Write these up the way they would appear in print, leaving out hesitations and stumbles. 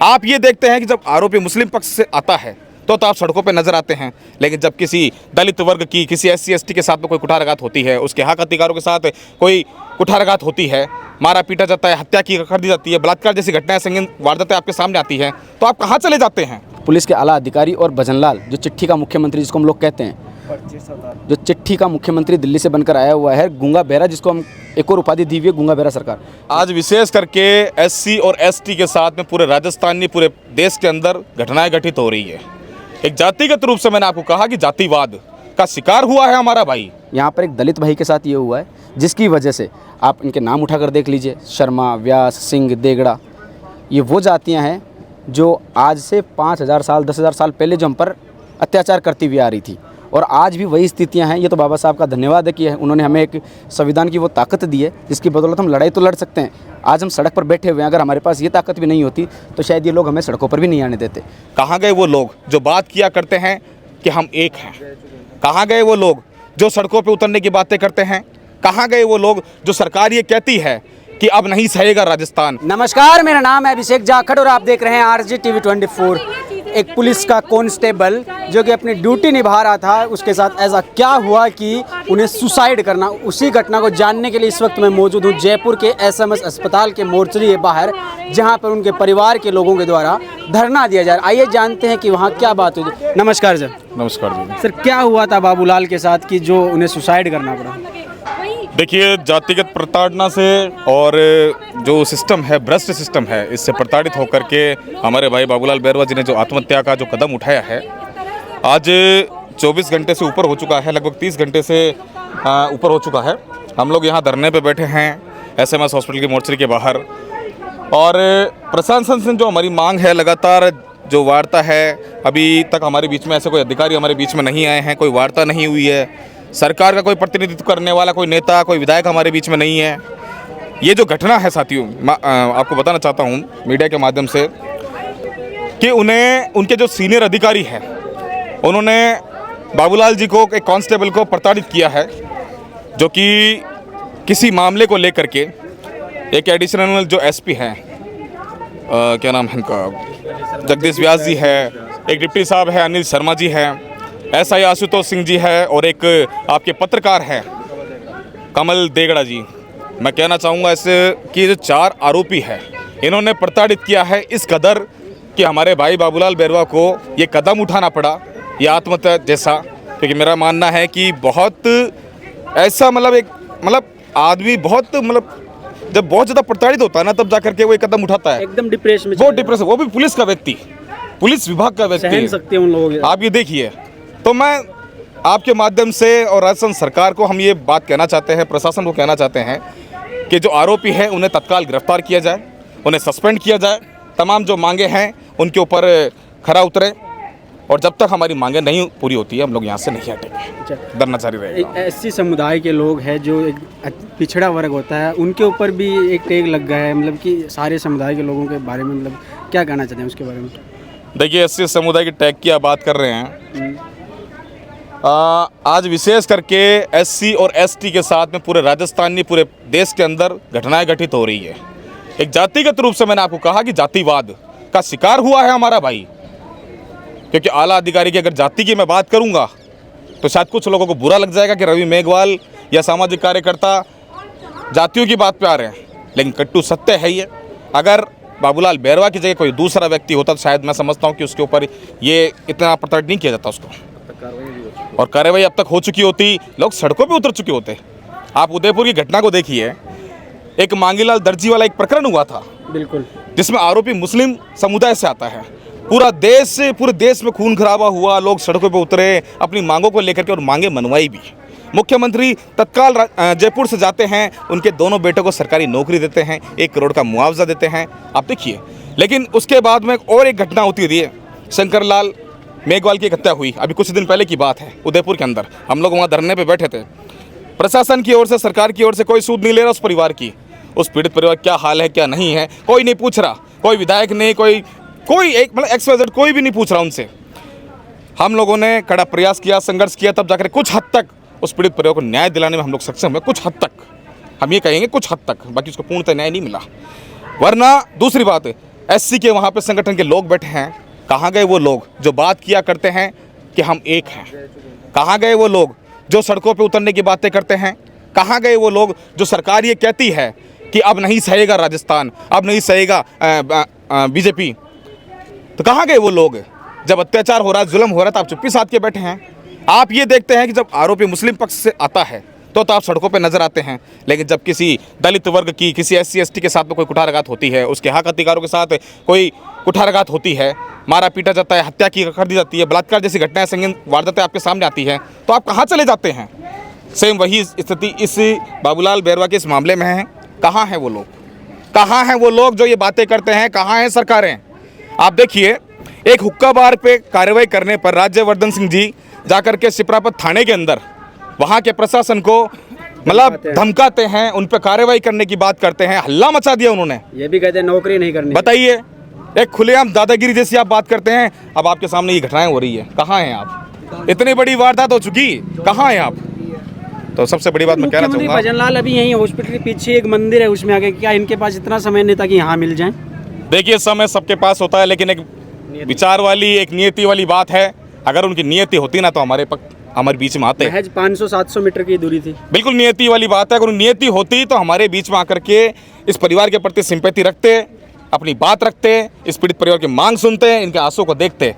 आप ये देखते हैं कि जब आरोपी मुस्लिम पक्ष से आता है तो आप सड़कों पे नजर आते हैं, लेकिन जब किसी दलित वर्ग की, किसी SC ST के साथ में कोई कुठाराघात होती है, उसके हक अधिकारों के साथ कोई कुठाराघात होती है, मारा पीटा जाता है, हत्या की कर दी जाती है, बलात्कार जैसी घटनाएं, संगीन वारदातें आपके सामने आती हैं, तो आप कहाँ चले जाते हैं? पुलिस के आला अधिकारी और भजनलाल, जो चिट्ठी का मुख्यमंत्री जिसको हम लोग कहते हैं, जो चिट्ठी का मुख्यमंत्री दिल्ली से बनकर आया हुआ है, गूंगा बहरा, जिसको हम एक और उपाधि दी हुई है, गूंगा बहरा सरकार। आज विशेष करके SC और ST के साथ में पूरे राजस्थान नहीं, पूरे देश के अंदर घटनाएं घटित हो रही है। एक जातिगत रूप से मैंने आपको कहा कि जातिवाद का शिकार हुआ है हमारा भाई। यहाँ पर एक दलित भाई के साथ ये हुआ है, जिसकी वजह से आप इनके नाम उठाकर देख लीजिए, शर्मा, व्यास, सिंह, देगड़ा, ये वो जातियाँ हैं जो आज से 5000 साल 10,000 साल पहले जो हम पर अत्याचार करती हुई आ रही थी, और आज भी वही स्थितियां हैं। ये तो बाबा साहब का धन्यवाद है कि उन्होंने हमें एक संविधान की वो ताकत दी है जिसकी बदौलत हम लड़ाई तो लड़ सकते हैं। आज हम सड़क पर बैठे हुए हैं, अगर हमारे पास ये ताकत भी नहीं होती तो शायद ये लोग हमें सड़कों पर भी नहीं आने देते। कहाँ गए वो लोग जो बात किया करते हैं कि हम एक हैं? कहाँ गए वो लोग जो सड़कों पर उतरने की बातें करते हैं? कहाँ गए वो लोग जो सरकार ये कहती है कि अब नहीं सहेगा राजस्थान? नमस्कार, मेरा नाम है अभिषेक जाखड़ और आप देख रहे हैं RGTV 24। एक पुलिस का कांस्टेबल जो कि अपनी ड्यूटी निभा रहा था, उसके साथ ऐसा क्या हुआ कि उन्हें सुसाइड करना, उसी घटना को जानने के लिए इस वक्त मैं मौजूद हूँ जयपुर के SMS अस्पताल के मोर्चरी के बाहर, जहां पर उनके परिवार के लोगों के द्वारा धरना दिया जा रहा है। आइए जानते हैं कि वहाँ क्या बात हुई। नमस्कार सर। नमस्कार जी। सर, क्या हुआ था बाबूलाल के साथ कि जो उन्हें सुसाइड करना पड़ा? देखिए, जातिगत प्रताड़ना से और जो सिस्टम है, भ्रष्ट सिस्टम है, इससे प्रताड़ित होकर के हमारे भाई बाबूलाल बैरवा जी ने जो आत्महत्या का जो कदम उठाया है, आज 24 घंटे से ऊपर हो चुका है, लगभग 30 घंटे से ऊपर हो चुका है। हम लोग यहाँ धरने पे बैठे हैं SMS हॉस्पिटल की मोर्चरी के बाहर, और प्रशासन से जो हमारी मांग है, लगातार जो वार्ता है, अभी तक हमारे बीच में ऐसे कोई अधिकारी हमारे बीच में नहीं आए हैं, कोई वार्ता नहीं हुई है, सरकार का कोई प्रतिनिधित्व करने वाला कोई नेता, कोई विधायक हमारे बीच में नहीं है। ये जो घटना है साथियों, आपको बताना चाहता हूँ मीडिया के माध्यम से कि उनके जो सीनियर अधिकारी हैं, उन्होंने बाबूलाल जी को, एक कांस्टेबल को प्रताड़ित किया है, जो कि किसी मामले को लेकर के एक एडिशनल जो SP हैं, क्या नाम है इनका, जगदीश व्यास जी है, एक डिप्टी साहब है अनिल शर्मा जी हैं, SI आशुतोष सिंह जी है, और एक आपके पत्रकार हैं कमल देगड़ा जी। मैं कहना चाहूँगा ऐसे कि जो 4 आरोपी हैं, इन्होंने प्रताड़ित किया है इस कदर कि हमारे भाई बाबूलाल बैरवा को ये कदम उठाना पड़ा, ये आत्महत्या जैसा। क्योंकि मेरा मानना है कि बहुत ऐसा मतलब आदमी बहुत जब बहुत ज़्यादा प्रताड़ित होता है ना, तब जाकर के वो एक कदम उठाता है। एकदम डिप्रेशन में, वो डिप्रेशन, वो भी पुलिस का व्यक्ति, पुलिस विभाग का व्यक्ति, सहन सकते हैं उन लोगों के। आप ये देखिए। तो मैं आपके माध्यम से और राजस्थान सरकार को हम ये बात कहना चाहते हैं, प्रशासन को कहना चाहते हैं कि जो आरोपी हैं उन्हें तत्काल गिरफ्तार किया जाए, उन्हें सस्पेंड किया जाए, तमाम जो मांगे हैं उनके ऊपर खरा उतरे, और जब तक हमारी मांगे नहीं पूरी होती है हम लोग यहाँ से नहीं हटेंगे, धरना जारी रहेगा। SC समुदाय के लोग हैं, जो एक पिछड़ा वर्ग होता है, उनके ऊपर भी एक टैग लग गया है, मतलब कि सारे समुदाय के लोगों के बारे में, मतलब क्या कहना चाहते हैं उसके बारे में? देखिए, SC समुदाय के टैग की आप बात कर रहे हैं। आज विशेष करके SC और ST के साथ में पूरे राजस्थान नहीं, पूरे देश के अंदर घटनाएं घटित हो रही है। एक जातिगत रूप से मैंने आपको कहा कि जातिवाद का शिकार हुआ है हमारा भाई। क्योंकि आला अधिकारी की अगर जाति की मैं बात करूंगा तो शायद कुछ लोगों को बुरा लग जाएगा कि रवि मेघवाल या सामाजिक कार्यकर्ता जातियों की बात पे आ रहे हैं, लेकिन कट्टू सत्य है ये। अगर बाबूलाल बैरवा की जगह कोई दूसरा व्यक्ति होता तो शायद मैं समझता हूँ कि उसके ऊपर ये इतना प्रताड़ित नहीं किया जाता उसको, और कार्रवाई अब तक हो चुकी होती, लोग सड़कों पे उतर चुके होते। आप उदयपुर की घटना को देखिए, एक मांगीलाल दर्जी वाला एक प्रकरण हुआ था, बिल्कुल, जिसमें आरोपी मुस्लिम समुदाय से आता है। पूरे देश में खून खराबा हुआ, लोग सड़कों पे उतरे अपनी मांगों को लेकर के, और मांगे मनवाई भी। मुख्यमंत्री तत्काल जयपुर से जाते हैं, उनके दोनों बेटों को सरकारी नौकरी देते हैं, 1 करोड़ का मुआवजा देते हैं, आप देखिए। लेकिन उसके बाद में और एक घटना होती रही है, शंकरलाल मेघवाल की एक हत्या हुई, अभी कुछ दिन पहले की बात है, उदयपुर के अंदर। हम लोग वहाँ धरने पे बैठे थे, प्रशासन की ओर से, सरकार की ओर से कोई सूद नहीं ले रहा उस परिवार की, उस पीड़ित परिवार क्या हाल है क्या नहीं है, कोई नहीं पूछ रहा, कोई विधायक नहीं, कोई एक XYZ कोई भी नहीं पूछ रहा उनसे। हम लोगों ने कड़ा प्रयास किया, संघर्ष किया, तब जाकर कुछ हद तक उस पीड़ित परिवार को न्याय दिलाने में हम लोग सक्षम हुए, कुछ हद तक, हम ये कहेंगे कुछ हद तक, बाकी उसको पूर्णतः न्याय नहीं मिला। वरना दूसरी बात है, SC के वहाँ पे संगठन के लोग बैठे हैं। कहाँ गए वो लोग जो बात किया करते हैं कि हम एक हैं? कहाँ गए वो लोग जो सड़कों पे उतरने की बातें करते हैं? कहाँ गए वो लोग जो सरकार ये कहती है कि अब नहीं सहेगा राजस्थान, अब नहीं सहेगा बीजेपी? तो कहाँ गए वो लोग? जब अत्याचार हो रहा है, जुल्म हो रहा है, तो आप चुप्पी साध के बैठे हैं। आप ये देखते हैं कि जब आरोपी मुस्लिम पक्ष से आता है तो आप सड़कों पे नजर आते हैं, लेकिन जब किसी दलित वर्ग की, किसी SC ST के साथ में कोई कुठाराघात होती है, उसके हक अधिकारों के साथ कोई कुठाराघात होती है, मारा पीटा जाता है, हत्या की कर दी जाती है, बलात्कार जैसी घटनाएं, संगीन वारदातें आपके सामने आती है, तो आप कहाँ चले जाते हैं? सेम वही स्थिति इस बाबूलाल बैरवा के इस मामले में है। कहाँ हैं वो लोग? कहाँ हैं वो लोग जो ये बातें करते हैं? कहाँ हैं सरकारें? आप देखिए, एक हुक्का बार पे कार्रवाई करने पर राज्यवर्धन सिंह जी जाकर के सिपरापत थाने के अंदर वहाँ के प्रशासन को मतलब धमकाते हैं, उन पर कार्रवाई करने की बात करते हैं, हल्ला मचा दिया उन्होंने। ये भी कहते हैं नौकरी नहीं करनी। बताइए, एक खुलेआम दादागिरी जैसी आप बात करते हैं। अब आपके सामने ये घटनाएं हो रही है, कहाँ हैं आप? इतनी बड़ी वारदात हो चुकी, कहाँ हैं आप? तो सबसे बड़ी बात मैं कहना चाहूँगा, भजनलाल अभी यहीं हॉस्पिटल के पीछे एक मंदिर है, उसमें आगे क्या इनके पास इतना समय नहीं था कि यहाँ मिल जाए? देखिए, समय सबके पास होता है, लेकिन एक विचार वाली, एक नियति वाली बात है। अगर उनकी नियति होती ना तो हमारे बीच में आते। महज 500-700 मीटर की दूरी थी। बिल्कुल नियति वाली बात है। अगर नियति होती तो हमारे बीच में आकर के इस परिवार के प्रति सिंपैथी रखते, अपनी बात रखते, इस पीड़ित परिवार की मांग सुनते, इनके आंसू को देखते।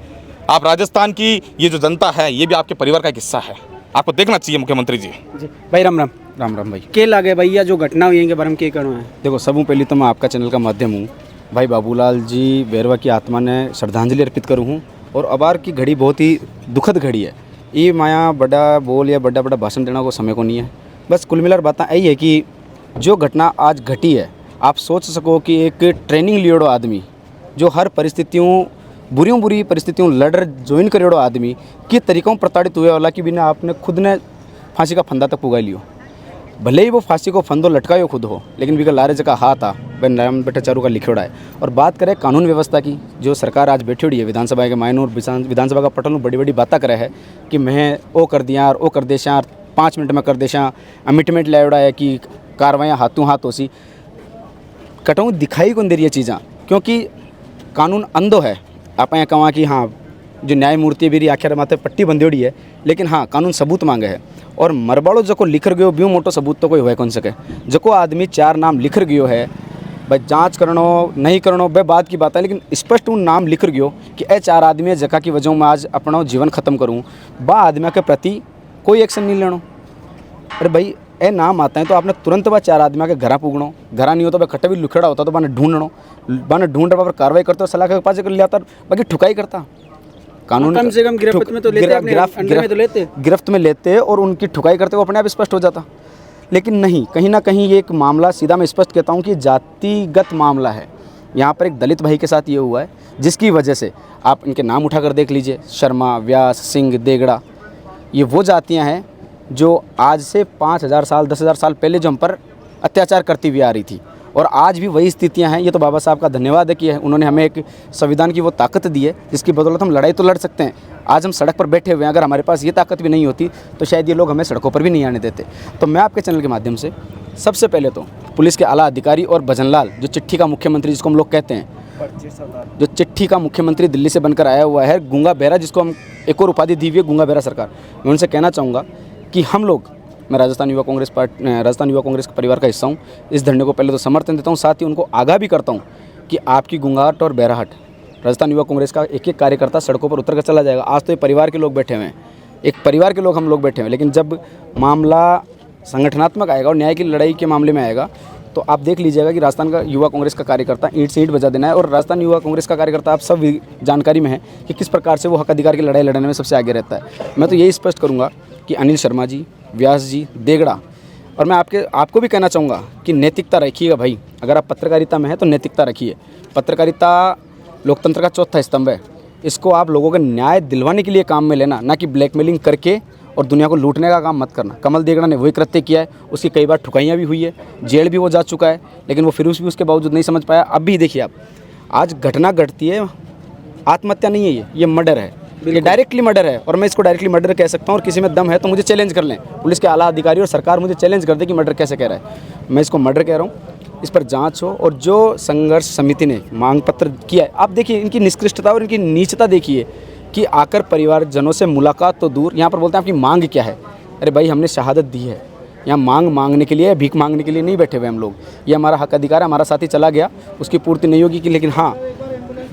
आप राजस्थान की ये जो जनता है, ये भी आपके परिवार का एक हिस्सा है, आपको देखना चाहिए मुख्यमंत्री जी। भाई राम राम। राम राम भाई। के लागे भैया जो घटना हुई है के बारे में क्या कहना है? देखो, सबों पहले तो मैं आपका चैनल का माध्यम हूँ, भाई बाबूलाल जी बैरवा की आत्मा ने श्रद्धांजलि अर्पित करूँ हूँ। और अबार की घड़ी बहुत ही दुखद घड़ी है। ये माया बड़ा बोल या बड़ा भाषण देना को समय को नहीं है। बस कुल मिलाकर बात यही है कि जो घटना आज घटी है, आप सोच सको कि एक ट्रेनिंग लियोड़ो आदमी जो हर परिस्थितियों बुरी परिस्थितियों लड़ ज्वाइन करेड़ो आदमी के तरीक़ों प्रताड़ित हुए वाला कि बिना आपने खुद ने फांसी का फंदा तक पुगा लियो। भले ही वो फांसी को फंदो लटकायो खुद हो, लेकिन बिका लारे जगह हाथ आ भाई नारायण भट्टाचार्य का लिखोड़ा है। और बात करें कानून व्यवस्था की, जो सरकार आज बैठी हुई है विधानसभा के मायने और विधानसभा का पटल में बड़ी बड़ी बातें करे है कि मैं वो कर दिया और वो कर देशा, 5 मिनट में कर देशा, अमिटमेंट लायोड़ा है कि कार्रवाइयाँ हाथों हाथ हो सी कटों दिखाई कौन दे रही है चीज़ें, क्योंकि कानून अंधो है। आप यहाँ कहाँ कि हाँ जो न्यायमूर्ति भी आखिर माथे पट्टी बंधेड़ी है, लेकिन हाँ कानून सबूत मांगे है। और मरबाड़ो जो को लिखर गयो ब्यू मोटो सबूत तो कोई हुआ कौन सके। जो को आदमी 4 नाम लिखर गयो है, भाई जांच करनो नहीं करनो बे बात की बात है, लेकिन स्पष्ट उन नाम लिखर गयो कि ए 4 आदमी जगह की वजह मैं आज अपना जीवन खत्म करूँ, बा आदमी के प्रति कोई एक्शन नहीं लेनो। अरे भाई ए नाम आता है तो आपने तुरंत बा 4 आदमी के घर पुगनो, घर नहीं हो तो खट्टे भी लुखेड़ा होता तो बाने ढूंढनो, बाने ढूंढ पर कार्रवाई करते सलाह के पास कर लिया, बाकी ठुकाई करता। कानून कम से कम गिरफ्त में तो लेते, अंडर में तो लेते, गिरफ्त में लेते और उनकी ठुकाई करते वो अपने आप स्पष्ट हो जाता। लेकिन नहीं, कहीं ना कहीं ये एक मामला सीधा मैं स्पष्ट कहता हूँ कि जातिगत मामला है। यहाँ पर एक दलित भाई के साथ ये हुआ है, जिसकी वजह से आप इनके नाम उठाकर देख लीजिए, शर्मा, व्यास, सिंह, देगड़ा, ये वो जातियाँ हैं जो आज से 5000 साल 10,000 साल पहले जो हम पर अत्याचार करती हुई आ रही थी, और आज भी वही स्थितियां हैं। ये तो बाबा साहब का धन्यवाद है कि उन्होंने हमें एक संविधान की वो ताकत दी है जिसकी बदौलत हम लड़ाई तो लड़ सकते हैं। आज हम सड़क पर बैठे हुए हैं, अगर हमारे पास ये ताकत भी नहीं होती तो शायद ये लोग हमें सड़कों पर भी नहीं आने देते। तो मैं आपके चैनल के माध्यम से सबसे पहले तो पुलिस के आला अधिकारी और भजनलाल जो चिट्ठी का मुख्यमंत्री जिसको हम लोग कहते हैं, जो चिट्ठी का मुख्यमंत्री दिल्ली से बनकर आया हुआ है, गूंगा बहरा जिसको हम एक और उपाधि दी हुई है गूंगा बहरा सरकार, मैं उनसे कहना चाहूँगा कि हम लोग, मैं राजस्थान युवा कांग्रेस के परिवार का हिस्सा हूँ, इस धरने को पहले तो समर्थन देता हूँ, साथ ही उनको आगाह भी करता हूँ कि आपकी गुंगाहट और बहराहट राजस्थान युवा कांग्रेस का एक एक कार्यकर्ता सड़कों पर उतर कर चला जाएगा। आज तो ये परिवार के लोग बैठे हुए हैं, एक परिवार के लोग हम लोग बैठे हुए हैं, लेकिन जब मामला संगठनात्मक आएगा और न्याय की लड़ाई के मामले में आएगा तो आप देख लीजिएगा कि राजस्थान का युवा कांग्रेस का कार्यकर्ता ईंट से ईंट बजा देना है। और राजस्थान युवा कांग्रेस का कार्यकर्ता आप सब जानकारी में है कि किस प्रकार से वो हक अधिकार की लड़ाई लड़ने में सबसे आगे रहता है। मैं तो यही स्पष्ट करूँगा कि अनिल शर्मा जी, व्यास जी, देगड़ा, और मैं आपको भी कहना चाहूँगा कि नैतिकता रखिएगा भाई। अगर आप पत्रकारिता में हैं तो नैतिकता रखिए। पत्रकारिता लोकतंत्र का चौथा स्तंभ है। इसको आप लोगों का न्याय दिलवाने के लिए काम में लेना, ना कि ब्लैकमेलिंग करके और दुनिया को लूटने का काम मत करना। कमल देगड़ा ने वही कृत्य किया है, उसकी कई बार ठुकाइयाँ भी हुई है, जेल भी वो जा चुका है, लेकिन वो फिर भी उसके बावजूद नहीं समझ पाया। अब भी देखिए आप, आज घटना घटती है, आत्महत्या नहीं है, ये मर्डर है, ये डायरेक्टली मर्डर है। और मैं इसको डायरेक्टली मर्डर कह सकता हूँ, और किसी में दम है तो मुझे चैलेंज कर लें, पुलिस के आला अधिकारी और सरकार मुझे चैलेंज कर दे कि मर्डर कैसे कह रहा है। मैं इसको मर्डर कह रहा हूँ। इस पर जांच हो और जो संघर्ष समिति ने मांग पत्र किया है, आप देखिए इनकी निष्कृष्टता और इनकी नीचता देखिए कि आकर परिवारजनों से मुलाकात तो दूर, यहाँ पर बोलते हैं आपकी मांग क्या है। अरे भाई, हमने शहादत दी है, यहाँ मांग मांगने के लिए, भीख मांगने के लिए नहीं बैठे हुए हम लोग। ये हमारा हक अधिकार है, हमारा साथी चला गया, उसकी पूर्ति नहीं होगी कि, लेकिन हाँ,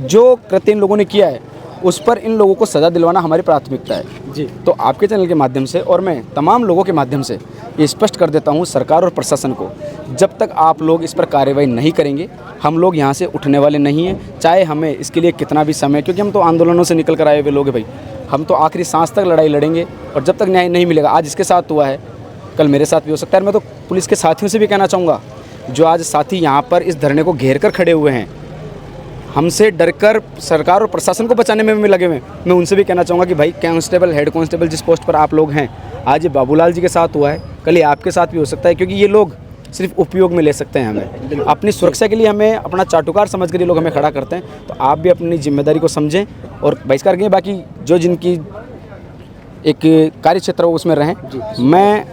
जो कृत्य इन लोगों ने किया है उस पर इन लोगों को सज़ा दिलवाना हमारी प्राथमिकता है जी। तो आपके चैनल के माध्यम से और मैं तमाम लोगों के माध्यम से ये स्पष्ट कर देता हूँ सरकार और प्रशासन को, जब तक आप लोग इस पर कार्रवाई नहीं करेंगे हम लोग यहाँ से उठने वाले नहीं हैं, चाहे हमें इसके लिए कितना भी समय, क्योंकि हम तो आंदोलनों से निकल कर आए हुए लोग हैं भाई। हम तो आखिरी सांस तक लड़ाई लड़ेंगे और जब तक न्याय नहीं मिलेगा, आज इसके साथ हुआ है कल मेरे साथ भी हो सकता है। मैं तो पुलिस के साथियों से भी कहना चाहूँगा, जो आज साथी यहाँ पर इस धरने को घेर कर खड़े हुए हैं, हमसे डरकर सरकार और प्रशासन को बचाने में भी लगे हुए, मैं उनसे भी कहना चाहूँगा कि भाई कांस्टेबल, हेड कांस्टेबल जिस पोस्ट पर आप लोग हैं, आज ये बाबूलाल जी के साथ हुआ है, कल ये आपके साथ भी हो सकता है, क्योंकि ये लोग सिर्फ उपयोग में ले सकते हैं हमें। अपनी सुरक्षा के लिए हमें अपना चाटुकार समझ कर ये लोग हमें खड़ा करते हैं। तो आप भी अपनी जिम्मेदारी को समझें और बहिष्कार करें। बाकी जो जिनकी एक कार्य क्षेत्र हो उसमें रहें। मैं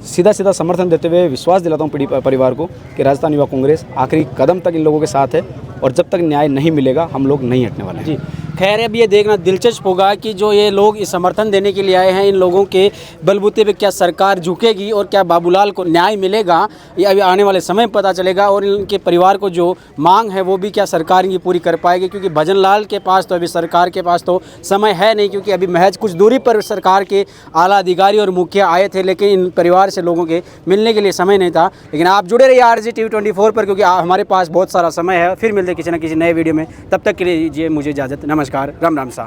सीधा समर्थन देते हुए विश्वास दिलाता हूँ पीड़ित परिवार को कि राजस्थान युवा कांग्रेस आखिरी कदम तक इन लोगों के साथ है और जब तक न्याय नहीं मिलेगा हम लोग नहीं हटने वाले हैं जी। खैर, अब ये देखना दिलचस्प होगा कि जो ये लोग इस समर्थन देने के लिए आए हैं, इन लोगों के बलबूते पे क्या सरकार झुकेगी और क्या बाबूलाल को न्याय मिलेगा, ये अभी आने वाले समय पता चलेगा। और इनके परिवार को जो मांग है वो भी क्या सरकार इनकी पूरी कर पाएगी, क्योंकि भजन लाल के पास तो अभी सरकार के पास तो समय है नहीं, क्योंकि अभी महज कुछ दूरी पर सरकार के आला अधिकारी और मुखिया आए थे, लेकिन इन परिवार से लोगों के मिलने के लिए समय नहीं था। लेकिन आप जुड़े रहिए RJ TV 24 पर, क्योंकि हमारे पास बहुत सारा समय है। फिर मिलते किसी न किसी नए वीडियो में, तब तक के लिए दीजिए मुझे इजाज़त। नमस्कार, राम राम सा।